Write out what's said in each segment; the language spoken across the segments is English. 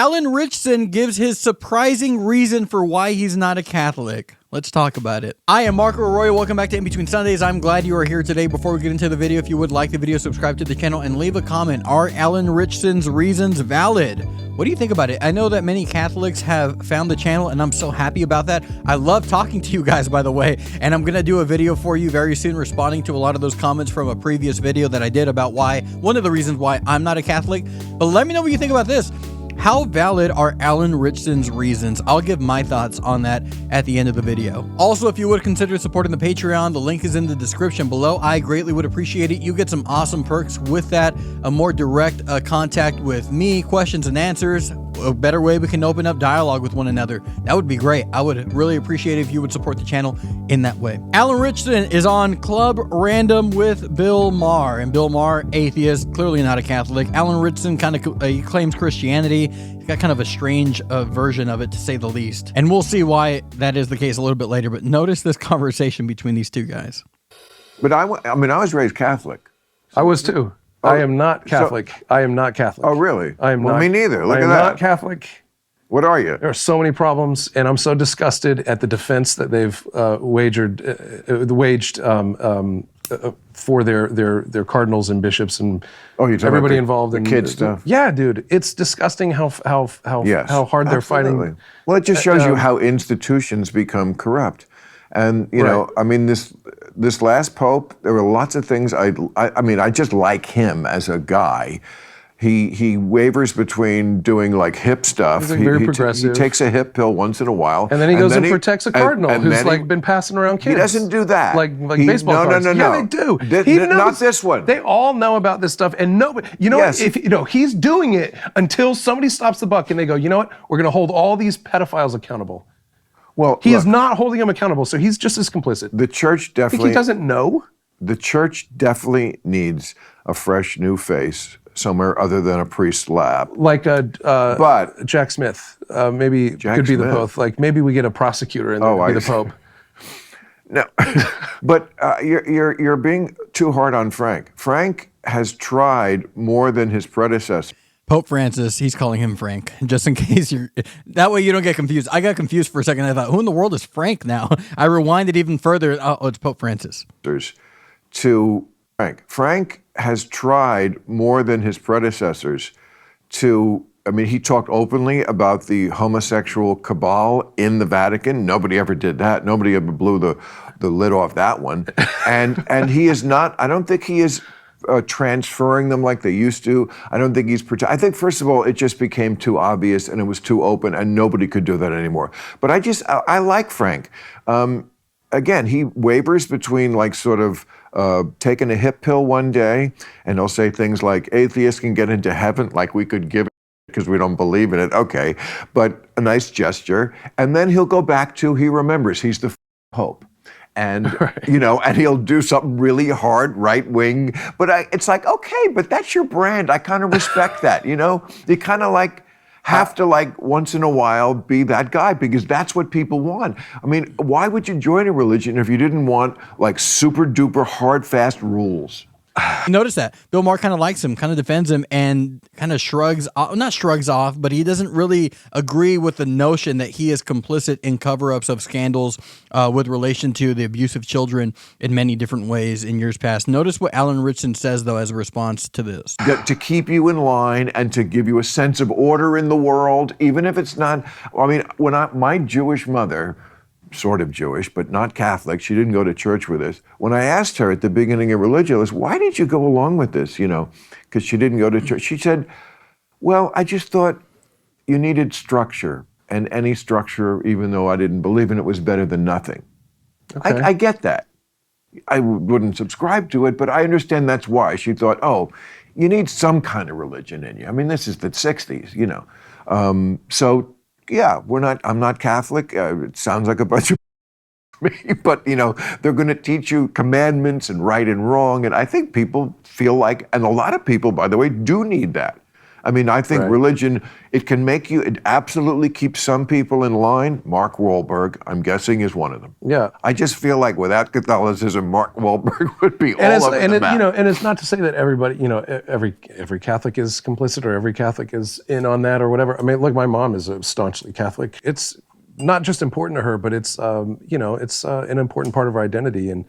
Alan Ritchson gives his surprising reason for why he's not a Catholic. Let's talk about it. I am Marco Arroyo. Welcome back to In Between Sundays. I'm glad you are here today. Before we get into the video, if you would like the video, subscribe to the channel and leave a comment. Are Alan Ritchson's reasons valid? What do you think about it? I know that many Catholics have found the channel, and I'm so happy about that. I love talking to you guys, by the way, and I'm going to do a video for you very soon responding to a lot of those comments from a previous video that I did about one of the reasons why I'm not a Catholic. But let me know what you think about this. How valid are Alan Ritchson's reasons? I'll give my thoughts on that at the end of the video. Also, if you would consider supporting the Patreon, the link is in the description below. I greatly would appreciate it. You get some awesome perks with that, a more direct contact with me, questions and answers, a better way we can open up dialogue with one another. That would be great. I would really appreciate it if you would support the channel in that way. Alan Ritchson is on Club Random with Bill Maher, and Bill Maher, atheist, clearly not a Catholic. Alan Ritchson kind of he claims Christianity. He's got kind of a strange version of it, to say the least. And we'll see why that is the case a little bit later, but notice this conversation between these two guys. But I mean, I was raised Catholic. I was too. I am not Catholic. I am not Catholic. Oh, really? I am well, not. Me neither. Look I at am that. not Catholic. What are you? There are so many problems, and I'm so disgusted at the defense that they've waged for their cardinals and bishops and everybody involved in kid stuff. Yeah, dude, it's disgusting how hard they're fighting. Well, it just shows you how institutions become corrupt. And you know, I mean, this last pope, there were lots of things I mean, I just like him as a guy. He wavers between doing like hip stuff. He's very progressive. He takes a hip pill once in a while. And then he goes and protects a cardinal who's like been passing around kids. He doesn't do that. Like baseball cards. No. Yeah, they do. He knows, not this one. They all know about this stuff, and nobody. You know, yes. If he's doing it until somebody stops the buck and they go, you know what? We're going to hold all these pedophiles accountable. Well, he is not holding them accountable, so he's just as complicit. The church definitely. Think he doesn't know? The church definitely needs a fresh new face somewhere other than a priest's lab. Like Jack Smith, maybe Jack could be Smith. the both. Like maybe we get a prosecutor and be the Pope. No, but you're being too hard on Frank. Frank has tried more than his predecessor. Pope Francis, he's calling him Frank, just in case that way you don't get confused. I got confused for a second. I thought, who in the world is Frank now? I rewinded even further. Oh, it's Pope Francis. To Frank. Frank has tried more than his predecessors to, I mean, he talked openly about the homosexual cabal in the Vatican. Nobody ever did that. Nobody ever blew the lid off that one. And he is not, I don't think he is transferring them like they used to. I don't think he's, I think first of all, it just became too obvious and it was too open and nobody could do that anymore. But I like Frank. Again, he wavers between like sort of taking a hip pill one day and he'll say things like atheists can get into heaven, like we could give it because we don't believe in it. Okay, but a nice gesture. And then he'll go back to, he remembers he's the Pope. And, you know, and he'll do something really hard, right wing. But it's like, okay, but that's your brand. I kind of respect that, you know? You kind of like have to like once in a while be that guy because that's what people want. I mean, why would you join a religion if you didn't want like super duper hard, fast rules? Notice that Bill Maher kind of likes him, kind of defends him, and kind of not shrugs off, but he doesn't really agree with the notion that he is complicit in cover-ups of scandals with relation to the abuse of children in many different ways in years past. Notice what Alan Ritchson says, though, as a response to this. To keep you in line and to give you a sense of order in the world, even if it's not, I mean, my Jewish mother, sort of Jewish, but not Catholic. She didn't go to church with us. When I asked her at the beginning of religion, I was, why did you go along with this, you know, because she didn't go to church. She said, well, I just thought you needed structure, and any structure, even though I didn't believe in it, was better than nothing. Okay. I get that. I wouldn't subscribe to it, but I understand that's why. She thought, oh, you need some kind of religion in you. I mean, this is the 60s, you know. So yeah, I'm not Catholic. It sounds like a bunch of me, but you know, they're going to teach you commandments and right and wrong. And I think people feel like, and a lot of people, by the way, do need that. I mean, I think Right. religion, it can make you, it absolutely keeps some people in line. Mark Wahlberg, I'm guessing, is one of them. Yeah. I just feel like without Catholicism, Mark Wahlberg would be And all over the map. and it's not to say that everybody, every Catholic is complicit or every Catholic is in on that or whatever. I mean, look, my mom is a staunchly Catholic. It's not just important to her, but it's it's an important part of our identity, and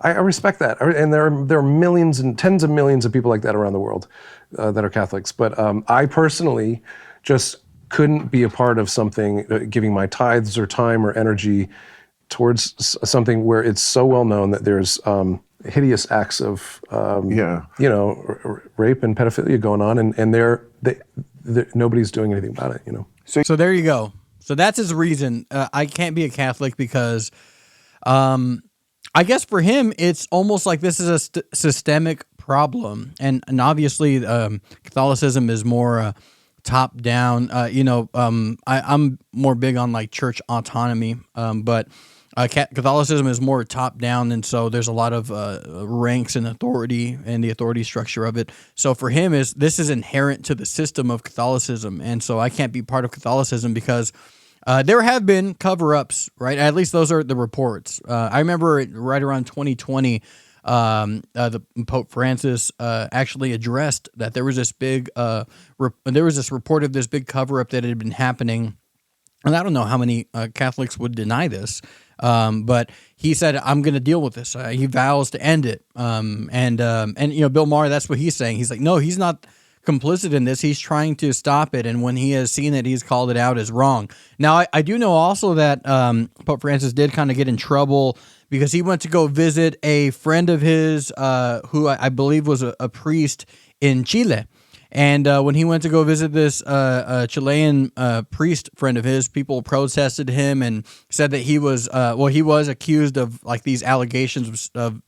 I respect that. And there are millions and tens of millions of people like that around the world that are Catholics. But I personally just couldn't be a part of something, giving my tithes or time or energy towards something where it's so well known that there's hideous acts of rape and pedophilia going on, and nobody's doing anything about it. So there you go. So that's his reason. I can't be a Catholic because, I guess for him, it's almost like this is a systemic problem, and obviously Catholicism is more top down. I'm more big on like church autonomy, but Catholicism is more top down, and so there's a lot of ranks and authority and the authority structure of it. So for him, this is inherent to the system of Catholicism, and so I can't be part of Catholicism because there have been cover-ups, right? At least those are the reports. I remember right around 2020, the Pope Francis actually addressed that there was this big report of this big cover-up that had been happening. And I don't know how many Catholics would deny this, but he said, "I'm going to deal with this." He vows to end it. And Bill Maher, that's what he's saying. He's like, no, he's not complicit in this. He's trying to stop it, and when he has seen it, he's called it out as wrong. Now, I do know also that Pope Francis did kind of get in trouble because he went to go visit a friend of his who I believe was a priest in Chile. And when he went to go visit this Chilean priest friend of his, people protested him and said that he was accused of like these allegations of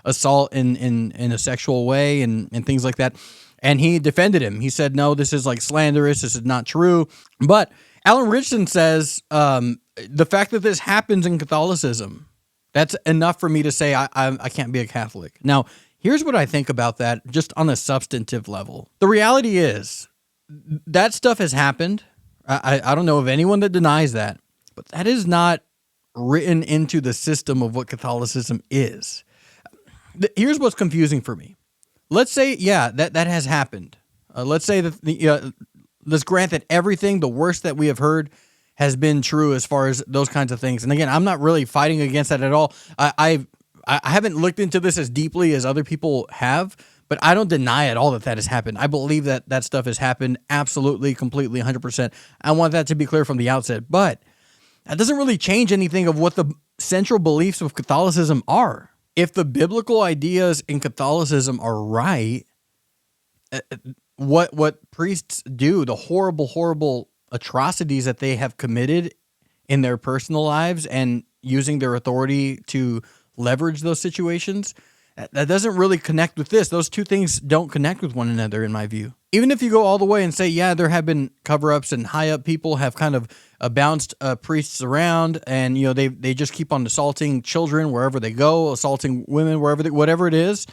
assault in a sexual way and things like that. And he defended him. He said, no, this is like slanderous. This is not true. But Alan Ritchson says the fact that this happens in Catholicism, that's enough for me to say I can't be a Catholic. Now, here's what I think about that just on a substantive level. The reality is that stuff has happened. I don't know of anyone that denies that, but that is not written into the system of what Catholicism is. Here's what's confusing for me. Let's say, that has happened. Let's say that let's grant that everything, the worst that we have heard, has been true as far as those kinds of things. And again, I'm not really fighting against that at all. I haven't looked into this as deeply as other people have, but I don't deny at all that has happened. I believe that stuff has happened absolutely, completely, 100%. I want that to be clear from the outset. But that doesn't really change anything of what the central beliefs of Catholicism are. If the biblical ideas in Catholicism are right, what priests do, the horrible, horrible atrocities that they have committed in their personal lives and using their authority to leverage those situations, that doesn't really connect with this. Those two things don't connect with one another, in my view. Even if you go all the way and say, there have been cover-ups and high-up people have kind of bounced priests around, and they just keep on assaulting children wherever they go, assaulting women whatever it is.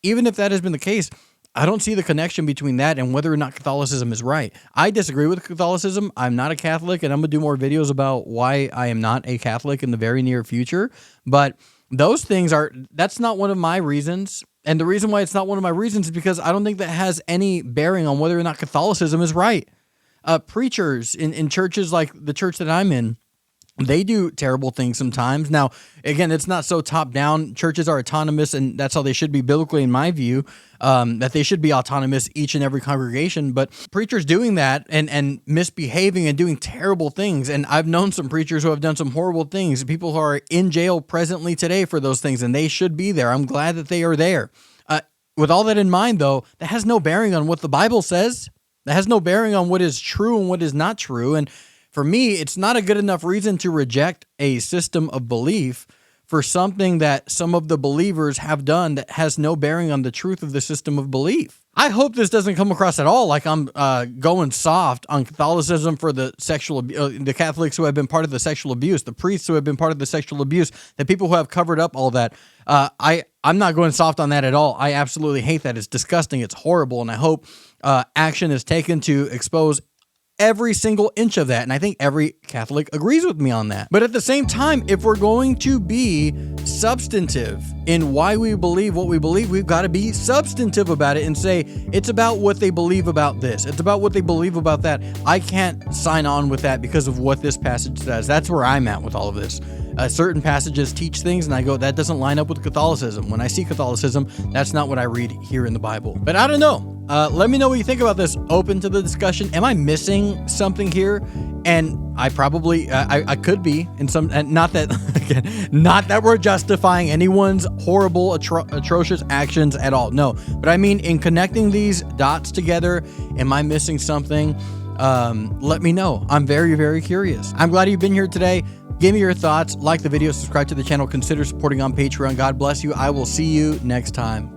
Even if that has been the case, I don't see the connection between that and whether or not Catholicism is right. I disagree with Catholicism. I'm not a Catholic, and I'm going to do more videos about why I am not a Catholic in the very near future. But those things that's not one of my reasons. And the reason why it's not one of my reasons is because I don't think that has any bearing on whether or not Catholicism is right. Preachers in churches like the church that I'm in, they do terrible things sometimes. Now, again, it's not so top down. Churches are autonomous, and that's how they should be biblically, in my view, that they should be autonomous, each and every congregation. But preachers doing that and misbehaving and doing terrible things. And I've known some preachers who have done some horrible things. People who are in jail presently today for those things, and they should be there. I'm glad that they are there. With all that in mind, though, that has no bearing on what the Bible says. That has no bearing on what is true and what is not true. And for me, it's not a good enough reason to reject a system of belief for something that some of the believers have done that has no bearing on the truth of the system of belief. I hope this doesn't come across at all like I'm going soft on Catholicism for the the Catholics who have been part of the sexual abuse, the priests who have been part of the sexual abuse, the people who have covered up all that. I'm not going soft on that at all. I absolutely hate that. It's disgusting. It's horrible. And I hope action is taken to expose every single inch of that. And I think every Catholic agrees with me on that. But at the same time, if we're going to be substantive in why we believe what we believe, we've got to be substantive about it and say, it's about what they believe about this. It's about what they believe about that. I can't sign on with that because of what this passage says. That's where I'm at with all of this. Certain passages teach things and I go, that doesn't line up with Catholicism. When I see Catholicism, that's not what I read here in the Bible. But I don't know. Let me know what you think about this. Open to the discussion. Am I missing something here? And I probably, I could be in some, and not that, again, not that we're justifying anyone's horrible, atrocious actions at all. No, but I mean, in connecting these dots together, am I missing something? Let me know. I'm very, very curious. I'm glad you've been here today. Give me your thoughts. Like the video, subscribe to the channel, consider supporting on Patreon. God bless you. I will see you next time.